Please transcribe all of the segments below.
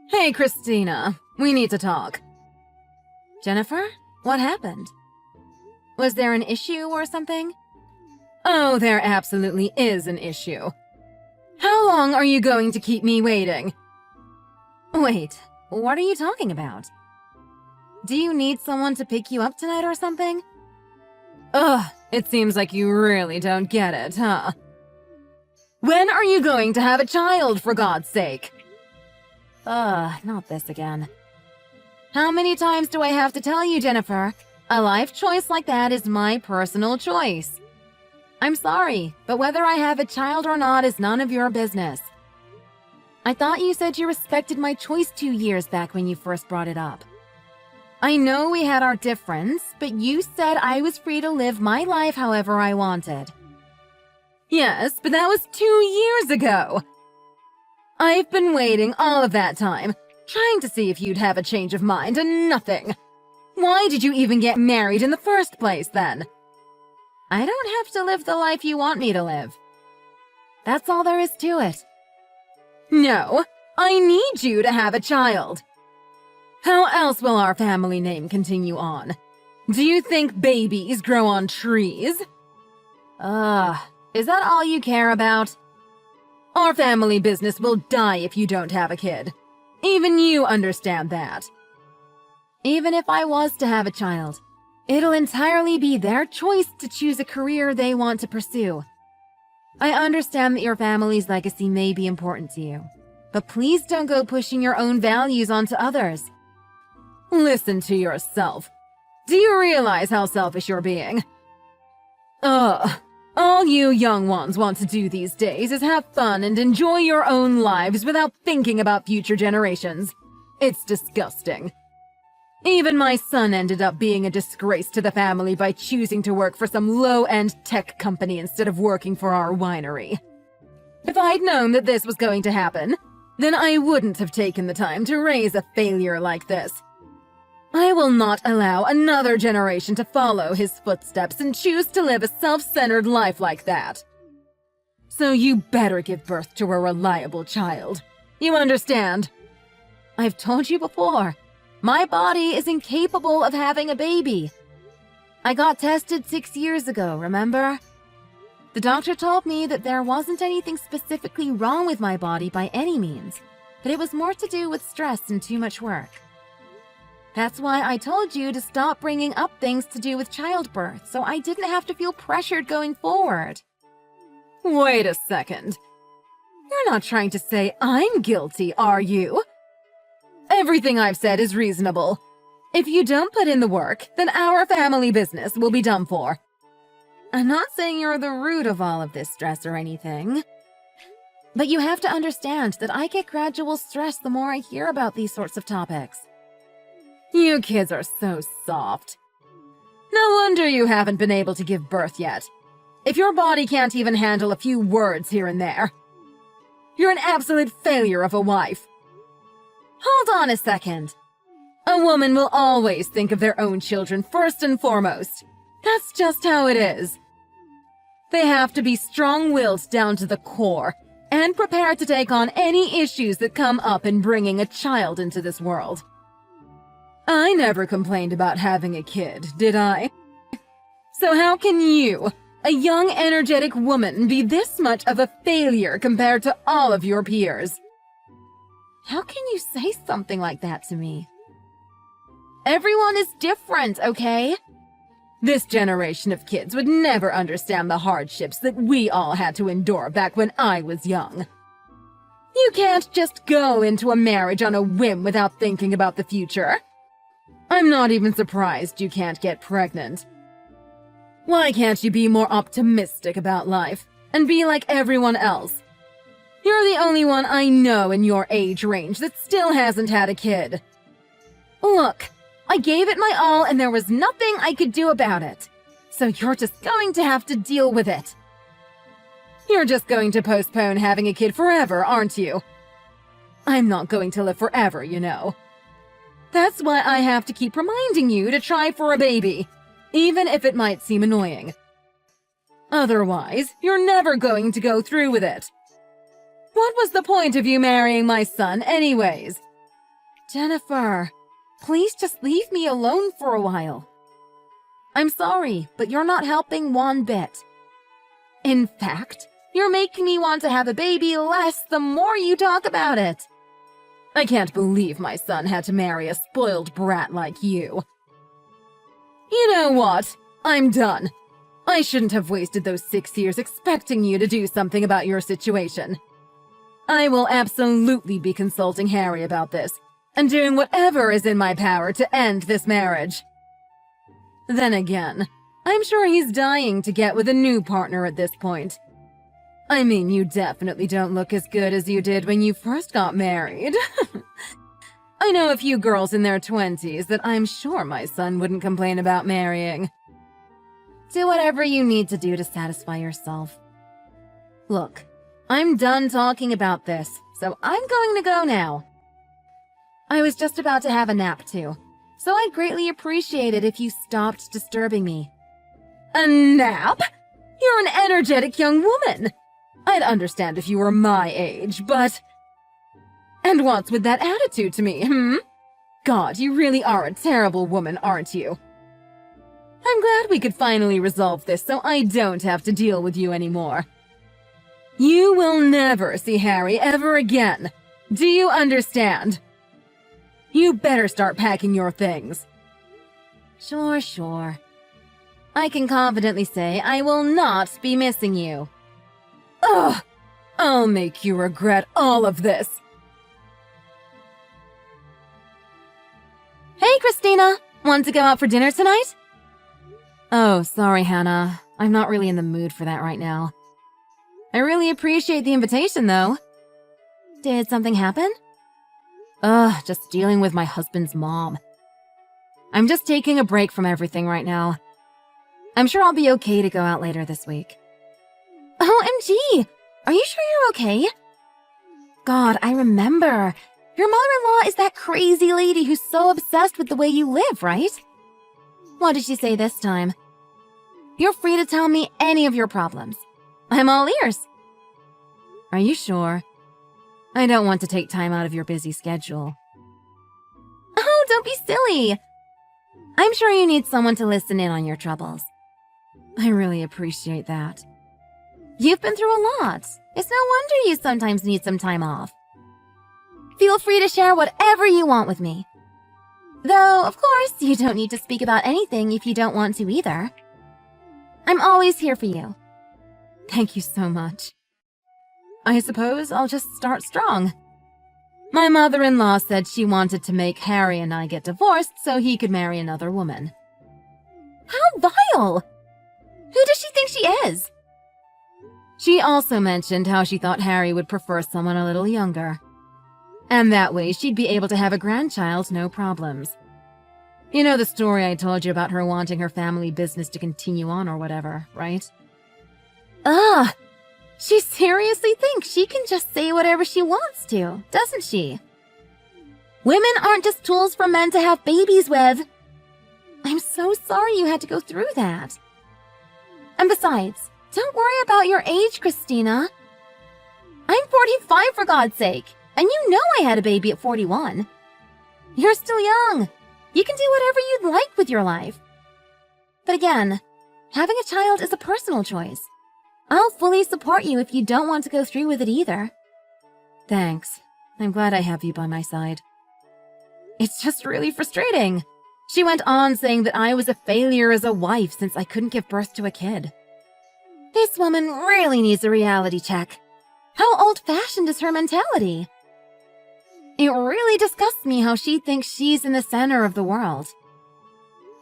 Hey, Christina. We need to talk. Jennifer? What happened? Was there an issue or something? Oh, there absolutely is an issue. How long are you going to keep me waiting? Wait, what are you talking about? Do you need someone to pick you up tonight or something? Ugh, it seems like you really don't get it, huh? When are you going to have a child, for God's sake? Not this again. How many times do I have to tell you, Jennifer? A life choice like that is my personal choice. I'm sorry, but whether I have a child or not is none of your business. I thought you said you respected my choice 2 years back when you first brought it up. I know we had our difference, but you said I was free to live my life however I wanted. Yes, but that was 2 years ago. I've been waiting all of that time, trying to see if you'd have a change of mind, and nothing. Why did you even get married in the first place, then? I don't have to live the life you want me to live. That's all there is to it. No, I need you to have a child. How else will our family name continue on? Do you think babies grow on trees? Is that all you care about? Our family business will die if you don't have a kid. Even you understand that. Even if I was to have a child, it'll entirely be their choice to choose a career they want to pursue. I understand that your family's legacy may be important to you, but please don't go pushing your own values onto others. Listen to yourself. Do you realize how selfish you're being? All you young ones want to do these days is have fun and enjoy your own lives without thinking about future generations. It's disgusting. Even my son ended up being a disgrace to the family by choosing to work for some low-end tech company instead of working for our winery. If I'd known that this was going to happen, then I wouldn't have taken the time to raise a failure like this. I will not allow another generation to follow his footsteps and choose to live a self-centered life like that. So you better give birth to a reliable child. You understand? I've told you before, my body is incapable of having a baby. I got tested 6 years ago, remember? The doctor told me that there wasn't anything specifically wrong with my body by any means, but it was more to do with stress and too much work. That's why I told you to stop bringing up things to do with childbirth, so I didn't have to feel pressured going forward. Wait a second. You're not trying to say I'm guilty, are you? Everything I've said is reasonable. If you don't put in the work, then our family business will be done for. I'm not saying you're the root of all of this stress or anything. But you have to understand that I get gradual stress the more I hear about these sorts of topics. You kids are so soft. No wonder you haven't been able to give birth yet. If your body can't even handle a few words here and there. You're an absolute failure of a wife. Hold on a second. A woman will always think of their own children first and foremost. That's just how it is. They have to be strong-willed down to the core and prepared to take on any issues that come up in bringing a child into this world. I never complained about having a kid, did I? So how can you, a young, energetic woman, be this much of a failure compared to all of your peers? How can you say something like that to me? Everyone is different, okay? This generation of kids would never understand the hardships that we all had to endure back when I was young. You can't just go into a marriage on a whim without thinking about the future. I'm not even surprised you can't get pregnant. Why can't you be more optimistic about life and be like everyone else? You're the only one I know in your age range that still hasn't had a kid. Look, I gave it my all and there was nothing I could do about it. So you're just going to have to deal with it. You're just going to postpone having a kid forever, aren't you? I'm not going to live forever, you know. That's why I have to keep reminding you to try for a baby, even if it might seem annoying. Otherwise, you're never going to go through with it. What was the point of you marrying my son anyways? Jennifer, please just leave me alone for a while. I'm sorry, but you're not helping one bit. In fact, you're making me want to have a baby less the more you talk about it. I can't believe my son had to marry a spoiled brat like you. You know what? I'm done. I shouldn't have wasted those 6 years expecting you to do something about your situation. I will absolutely be consulting Harry about this, and doing whatever is in my power to end this marriage. Then again, I'm sure he's dying to get with a new partner at this point. I mean, you definitely don't look as good as you did when you first got married. I know a few girls in their 20s that I'm sure my son wouldn't complain about marrying. Do whatever you need to do to satisfy yourself. Look, I'm done talking about this, so I'm going to go now. I was just about to have a nap too, so I'd greatly appreciate it if you stopped disturbing me. A nap? You're an energetic young woman. I'd understand if you were my age, but... And what's with that attitude to me, God, you really are a terrible woman, aren't you? I'm glad we could finally resolve this so I don't have to deal with you anymore. You will never see Harry ever again. Do you understand? You better start packing your things. Sure. I can confidently say I will not be missing you. Ugh! I'll make you regret all of this. Hey, Christina! Want to go out for dinner tonight? Oh, sorry, Hannah. I'm not really in the mood for that right now. I really appreciate the invitation, though. Did something happen? Just dealing with my husband's mom. I'm just taking a break from everything right now. I'm sure I'll be okay to go out later this week. OMG! Are you sure you're okay? God, I remember. Your mother-in-law is that crazy lady who's so obsessed with the way you live, right? What did she say this time? You're free to tell me any of your problems. I'm all ears. Are you sure? I don't want to take time out of your busy schedule. Oh, don't be silly. I'm sure you need someone to listen in on your troubles. I really appreciate that. You've been through a lot. It's no wonder you sometimes need some time off. Feel free to share whatever you want with me. Though, of course, you don't need to speak about anything if you don't want to either. I'm always here for you. Thank you so much. I suppose I'll just start strong. My mother-in-law said she wanted to make Harry and I get divorced so he could marry another woman. How vile! Who does she think she is? She also mentioned how she thought Harry would prefer someone a little younger. And that way she'd be able to have a grandchild, no problems. You know the story I told you about her wanting her family business to continue on or whatever, right? She seriously thinks she can just say whatever she wants to, doesn't she? Women aren't just tools for men to have babies with. I'm so sorry you had to go through that. And besides, don't worry about your age, Christina. I'm 45 for God's sake, and you know I had a baby at 41. You're still young. You can do whatever you'd like with your life. But again, having a child is a personal choice. I'll fully support you if you don't want to go through with it either. Thanks. I'm glad I have you by my side. It's just really frustrating. She went on saying that I was a failure as a wife since I couldn't give birth to a kid. This woman really needs a reality check. How old-fashioned is her mentality? It really disgusts me how she thinks she's in the center of the world.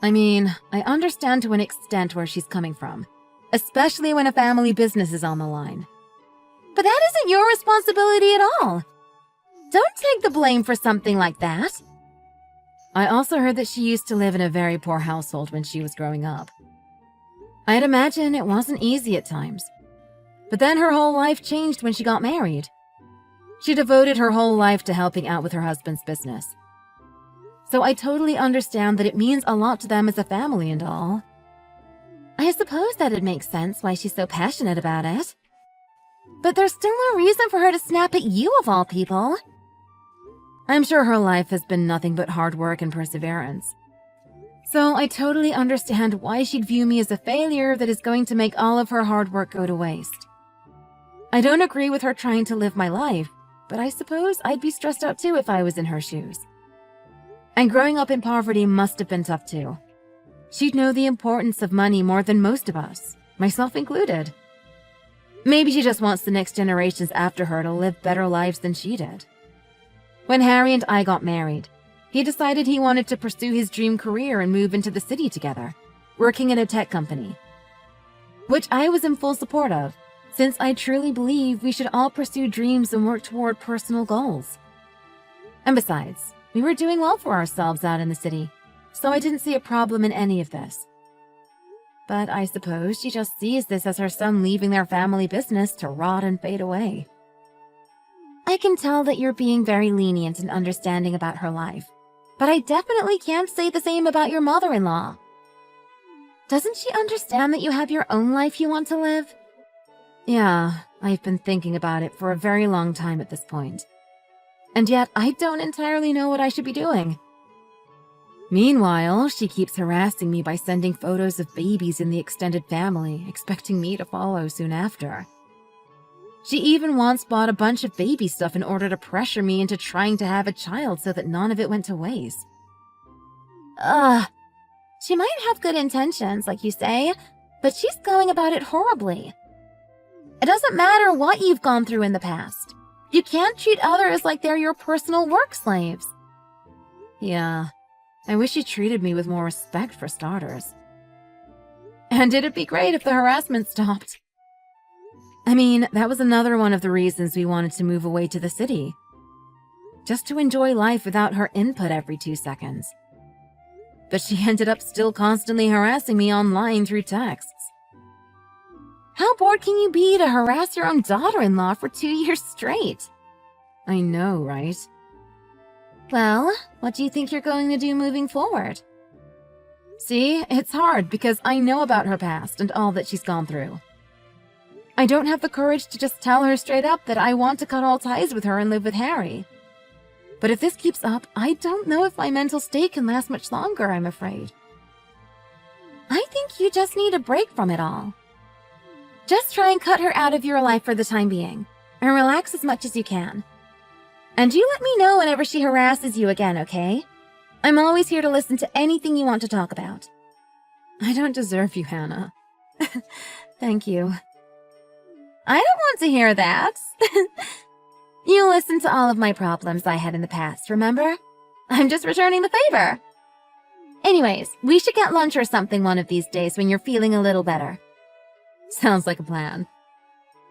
I mean, I understand to an extent where she's coming from, especially when a family business is on the line. But that isn't your responsibility at all. Don't take the blame for something like that. I also heard that she used to live in a very poor household when she was growing up. I'd imagine it wasn't easy at times. But then her whole life changed when she got married. She devoted her whole life to helping out with her husband's business. So I totally understand that it means a lot to them as a family and all. I suppose that'd make sense why she's so passionate about it. But there's still no reason for her to snap at you of all people. I'm sure her life has been nothing but hard work and perseverance. So I totally understand why she'd view me as a failure that is going to make all of her hard work go to waste. I don't agree with her trying to live my life, but I suppose I'd be stressed out too if I was in her shoes. And growing up in poverty must have been tough too. She'd know the importance of money more than most of us, myself included. Maybe she just wants the next generations after her to live better lives than she did. When Harry and I got married, he decided he wanted to pursue his dream career and move into the city together, working in a tech company. Which I was in full support of, since I truly believe we should all pursue dreams and work toward personal goals. And besides, we were doing well for ourselves out in the city, so I didn't see a problem in any of this. But I suppose she just sees this as her son leaving their family business to rot and fade away. I can tell that you're being very lenient and understanding about her life, but I definitely can't say the same about your mother-in-law. Doesn't she understand that you have your own life you want to live? Yeah, I've been thinking about it for a very long time at this point. And yet I don't entirely know what I should be doing. Meanwhile, she keeps harassing me by sending photos of babies in the extended family, expecting me to follow soon after. She even once bought a bunch of baby stuff in order to pressure me into trying to have a child so that none of it went to waste. She might have good intentions, like you say, but she's going about it horribly. It doesn't matter what you've gone through in the past. You can't treat others like they're your personal work slaves. Yeah, I wish she treated me with more respect for starters. And it'd be great if the harassment stopped. I mean, that was another one of the reasons we wanted to move away to the city. Just to enjoy life without her input every 2 seconds. But she ended up still constantly harassing me online through texts. How bored can you be to harass your own daughter-in-law for 2 years straight? I know, right? Well, what do you think you're going to do moving forward? See, it's hard because I know about her past and all that she's gone through. I don't have the courage to just tell her straight up that I want to cut all ties with her and live with Harry. But if this keeps up, I don't know if my mental state can last much longer, I'm afraid. I think you just need a break from it all. Just try and cut her out of your life for the time being, and relax as much as you can. And you let me know whenever she harasses you again, okay? I'm always here to listen to anything you want to talk about. I don't deserve you, Hannah. Thank you. I don't want to hear that. You listened to all of my problems I had in the past, remember? I'm just returning the favor. Anyways, we should get lunch or something one of these days when you're feeling a little better. Sounds like a plan.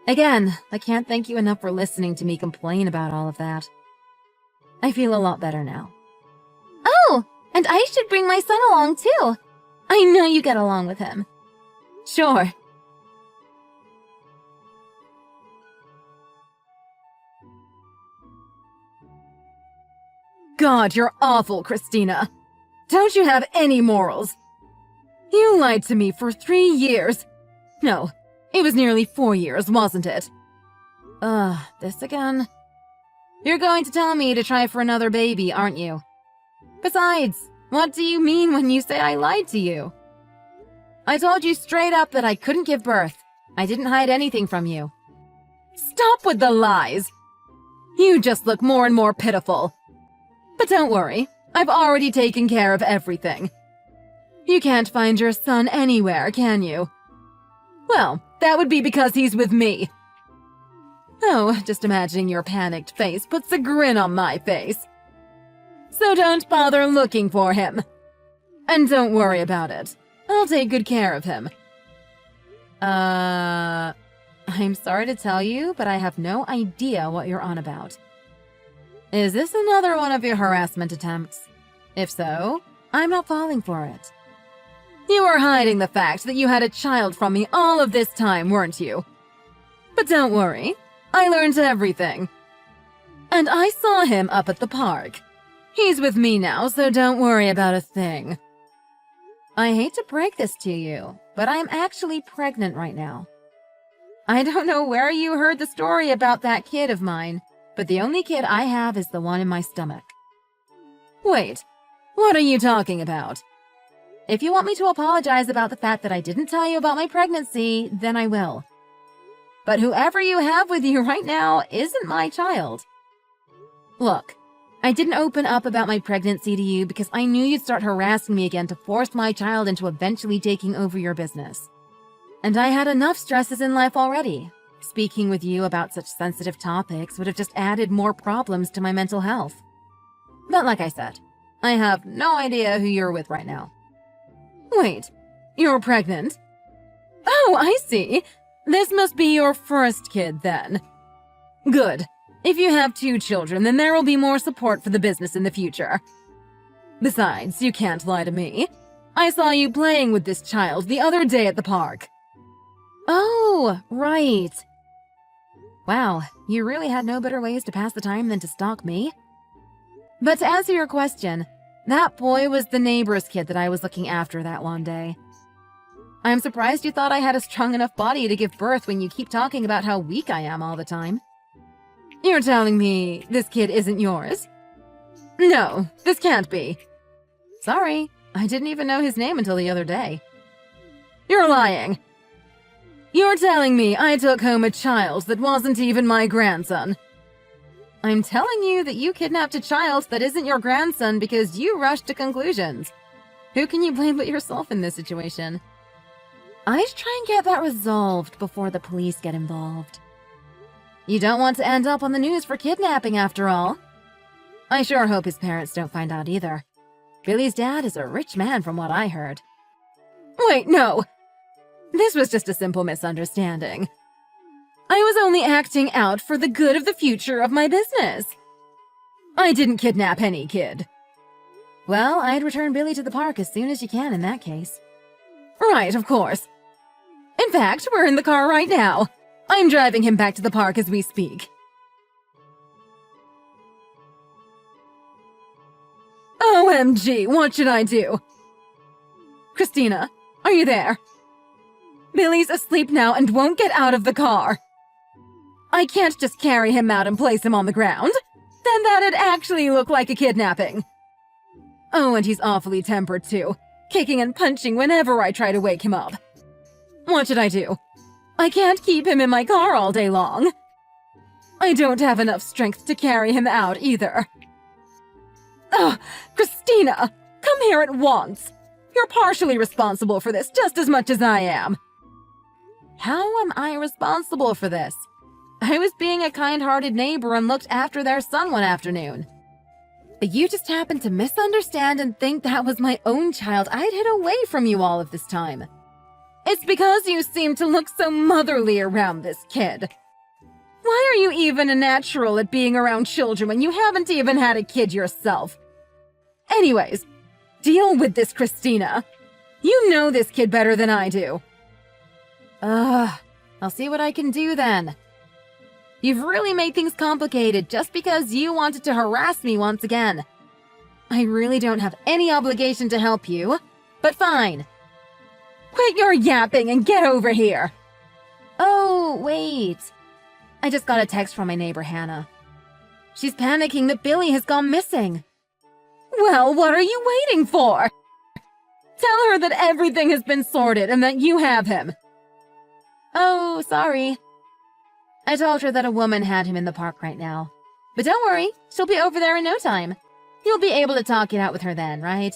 Again, I can't thank you enough for listening to me complain about all of that. I feel a lot better now. Oh, and I should bring my son along too. I know you get along with him. Sure. God, you're awful, Christina. Don't you have any morals? You lied to me for 3 years. No, it was nearly 4 years, wasn't it? This again? You're going to tell me to try for another baby, aren't you? Besides, what do you mean when you say I lied to you? I told you straight up that I couldn't give birth. I didn't hide anything from you. Stop with the lies! You just look more and more pitiful. But don't worry, I've already taken care of everything. You can't find your son anywhere, can you? Well, that would be because he's with me. Oh, just imagining your panicked face puts a grin on my face. So don't bother looking for him. And don't worry about it. I'll take good care of him. I'm sorry to tell you, but I have no idea what you're on about. Is this another one of your harassment attempts? If so, I'm not falling for it. You were hiding the fact that you had a child from me all of this time, weren't you? But don't worry, I learned everything. And I saw him up at the park. He's with me now, so don't worry about a thing. I hate to break this to you, but I'm actually pregnant right now. I don't know where you heard the story about that kid of mine, but the only kid I have is the one in my stomach. Wait, what are you talking about? If you want me to apologize about the fact that I didn't tell you about my pregnancy, then I will. But whoever you have with you right now isn't my child. Look, I didn't open up about my pregnancy to you because I knew you'd start harassing me again to force my child into eventually taking over your business. And I had enough stresses in life already. Speaking with you about such sensitive topics would have just added more problems to my mental health. But like I said, I have no idea who you're with right now. Wait, you're pregnant? Oh, I see. This must be your first kid then. Good. If you have 2 children, then there will be more support for the business in the future. Besides, you can't lie to me. I saw you playing with this child the other day at the park. Oh, right. Wow, you really had no better ways to pass the time than to stalk me. But to answer your question, that boy was the neighbor's kid that I was looking after that one day. I'm surprised you thought I had a strong enough body to give birth when you keep talking about how weak I am all the time. You're telling me this kid isn't yours? No, this can't be. Sorry, I didn't even know his name until the other day. You're lying. You're telling me I took home a child that wasn't even my grandson. I'm telling you that you kidnapped a child that isn't your grandson because you rushed to conclusions. Who can you blame but yourself in this situation? I'd try and get that resolved before the police get involved. You don't want to end up on the news for kidnapping after all. I sure hope his parents don't find out either. Billy's dad is a rich man from what I heard. Wait, no! This was just a simple misunderstanding. I was only acting out for the good of the future of my business. I didn't kidnap any kid. Well, I'd return Billy to the park as soon as you can in that case. Right, of course. In fact, we're in the car right now. I'm driving him back to the park as we speak. OMG, what should I do? Christina, are you there? Billy's asleep now and won't get out of the car. I can't just carry him out and place him on the ground. Then that'd actually look like a kidnapping. Oh, and he's awfully tempered too, kicking and punching whenever I try to wake him up. What should I do? I can't keep him in my car all day long. I don't have enough strength to carry him out either. Ugh, Christina, come here at once. You're partially responsible for this just as much as I am. How am I responsible for this? I was being a kind-hearted neighbor and looked after their son one afternoon. But you just happened to misunderstand and think that was my own child I'd hid away from you all of this time. It's because you seem to look so motherly around this kid. Why are you even a natural at being around children when you haven't even had a kid yourself? Anyways, deal with this, Christina. You know this kid better than I do. I'll see what I can do then. You've really made things complicated just because you wanted to harass me once again. I really don't have any obligation to help you, but fine. Quit your yapping and get over here. Oh, wait. I just got a text from my neighbor, Hannah. She's panicking that Billy has gone missing. Well, what are you waiting for? Tell her that everything has been sorted and that you have him. Oh, sorry. I told her that a woman had him in the park right now. But don't worry, she'll be over there in no time. You'll be able to talk it out with her then, right?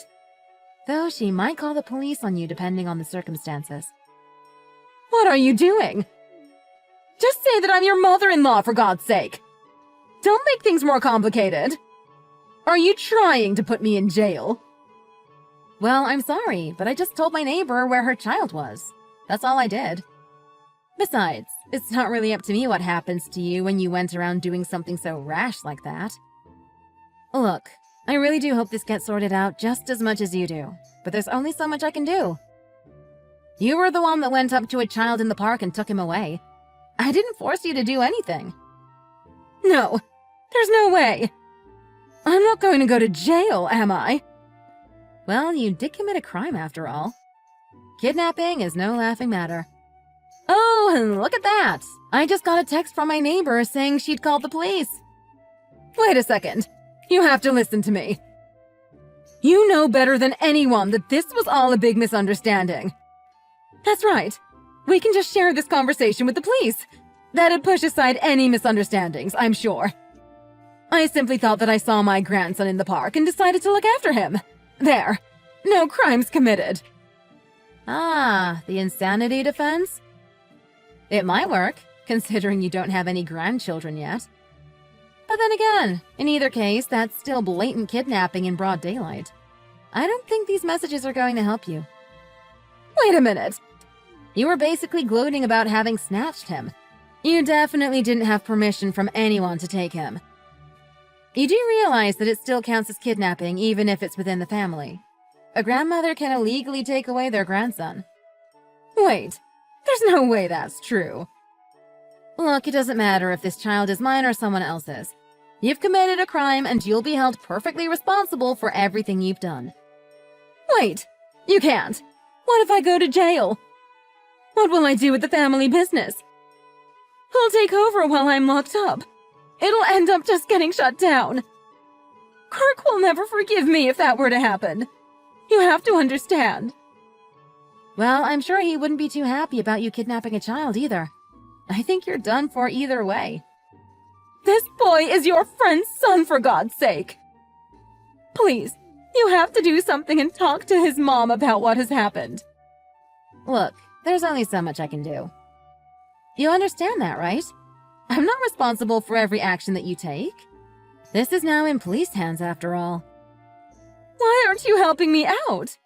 Though she might call the police on you depending on the circumstances. What are you doing? Just say that I'm your mother-in-law, for God's sake. Don't make things more complicated. Are you trying to put me in jail? Well, I'm sorry, but I just told my neighbor where her child was. That's all I did. Besides, it's not really up to me what happens to you when you went around doing something so rash like that. Look, I really do hope this gets sorted out just as much as you do, but there's only so much I can do. You were the one that went up to a child in the park and took him away. I didn't force you to do anything. No, there's no way. I'm not going to go to jail, am I? Well, you did commit a crime after all. Kidnapping is no laughing matter. Oh, and look at that! I just got a text from my neighbor saying she'd called the police. Wait a second. You have to listen to me. You know better than anyone that this was all a big misunderstanding. That's right. We can just share this conversation with the police. That'd push aside any misunderstandings, I'm sure. I simply thought that I saw my grandson in the park and decided to look after him. There. No crimes committed. Ah, the insanity defense? It might work, considering you don't have any grandchildren yet. But then again, in either case, that's still blatant kidnapping in broad daylight. I don't think these messages are going to help you. Wait a minute. You were basically gloating about having snatched him. You definitely didn't have permission from anyone to take him. You do realize that it still counts as kidnapping even if it's within the family. A grandmother can illegally take away their grandson. Wait, there's no way that's true. Look, it doesn't matter if this child is mine or someone else's. You've committed a crime and you'll be held perfectly responsible for everything you've done. Wait, you can't. What if I go to jail? What will I do with the family business? Who'll take over while I'm locked up? It'll end up just getting shut down. Kirk will never forgive me if that were to happen. You have to understand. Well, I'm sure he wouldn't be too happy about you kidnapping a child either. I think you're done for either way. This boy is your friend's son, for God's sake. Please, you have to do something and talk to his mom about what has happened. Look, there's only so much I can do. You understand that, right? I'm not responsible for every action that you take. This is now in police hands, after all. Why aren't you helping me out?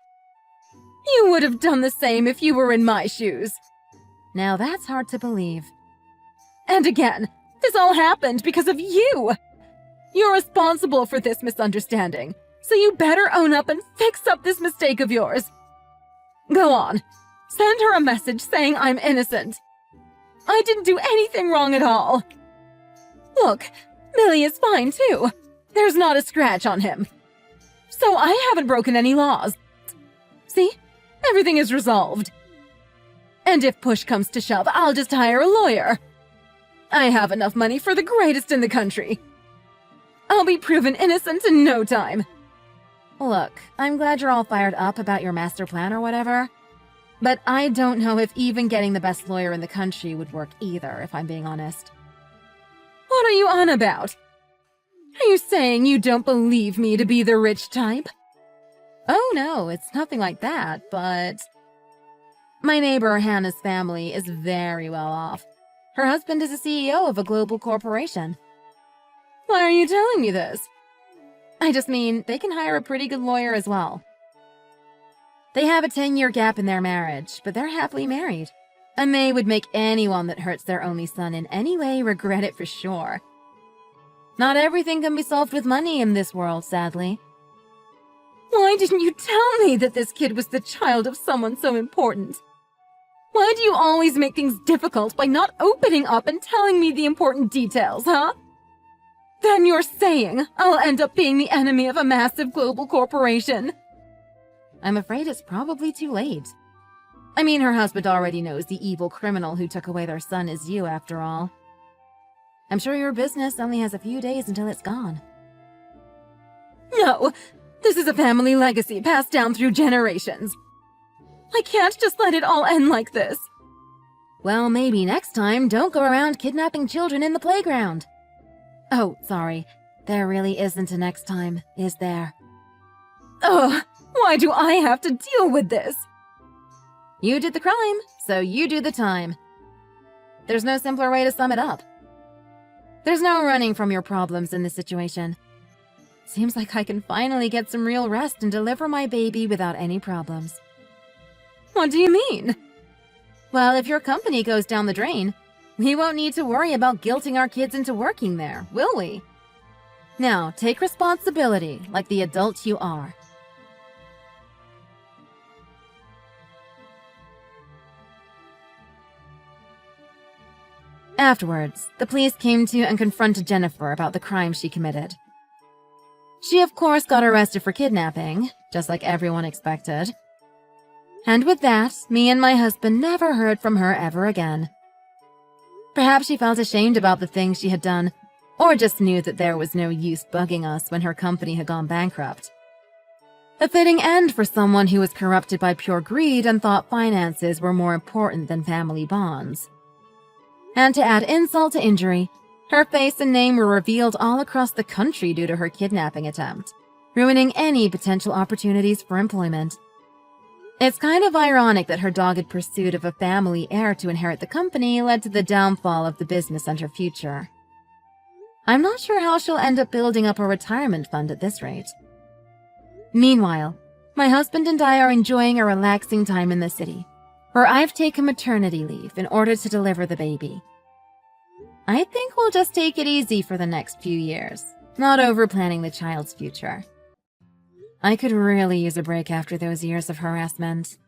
You would have done the same if you were in my shoes. Now that's hard to believe. And again, this all happened because of you. You're responsible for this misunderstanding, so you better own up and fix up this mistake of yours. Go on. Send her a message saying I'm innocent. I didn't do anything wrong at all. Look, Billy is fine too. There's not a scratch on him. So I haven't broken any laws. See? Everything is resolved. And if push comes to shove, I'll just hire a lawyer. I have enough money for the greatest in the country. I'll be proven innocent in no time. Look, I'm glad you're all fired up about your master plan or whatever. But I don't know if even getting the best lawyer in the country would work either, if I'm being honest. What are you on about? Are you saying you don't believe me to be the rich type? Oh no, it's nothing like that, but... My neighbor Hannah's family is very well off. Her husband is a CEO of a global corporation. Why are you telling me this? I just mean, they can hire a pretty good lawyer as well. They have a 10-year gap in their marriage, but they're happily married. And they would make anyone that hurts their only son in any way regret it for sure. Not everything can be solved with money in this world, sadly. Why didn't you tell me that this kid was the child of someone so important? Why do you always make things difficult by not opening up and telling me the important details, huh? Then you're saying I'll end up being the enemy of a massive global corporation. I'm afraid it's probably too late. I mean, her husband already knows the evil criminal who took away their son is you, after all. I'm sure your business only has a few days until it's gone. No, this is a family legacy passed down through generations. I can't just let it all end like this. Well, maybe next time don't go around kidnapping children in the playground. Oh, sorry. There really isn't a next time, is there? Ugh, why do I have to deal with this? You did the crime, so you do the time. There's no simpler way to sum it up. There's no running from your problems in this situation. Seems like I can finally get some real rest and deliver my baby without any problems. What do you mean? Well, if your company goes down the drain, we won't need to worry about guilting our kids into working there, will we? Now, take responsibility like the adult you are. Afterwards, the police came to and confronted Jennifer about the crime she committed. She, of course, got arrested for kidnapping, just like everyone expected. And with that, me and my husband never heard from her ever again. Perhaps she felt ashamed about the things she had done, or just knew that there was no use bugging us when her company had gone bankrupt. A fitting end for someone who was corrupted by pure greed and thought finances were more important than family bonds. And to add insult to injury, her face and name were revealed all across the country due to her kidnapping attempt, ruining any potential opportunities for employment. It's kind of ironic that her dogged pursuit of a family heir to inherit the company led to the downfall of the business and her future. I'm not sure how she'll end up building up a retirement fund at this rate. Meanwhile, my husband and I are enjoying a relaxing time in the city, where I've taken maternity leave in order to deliver the baby. I think we'll just take it easy for the next few years, not over-planning the child's future. I could really use a break after those years of harassment.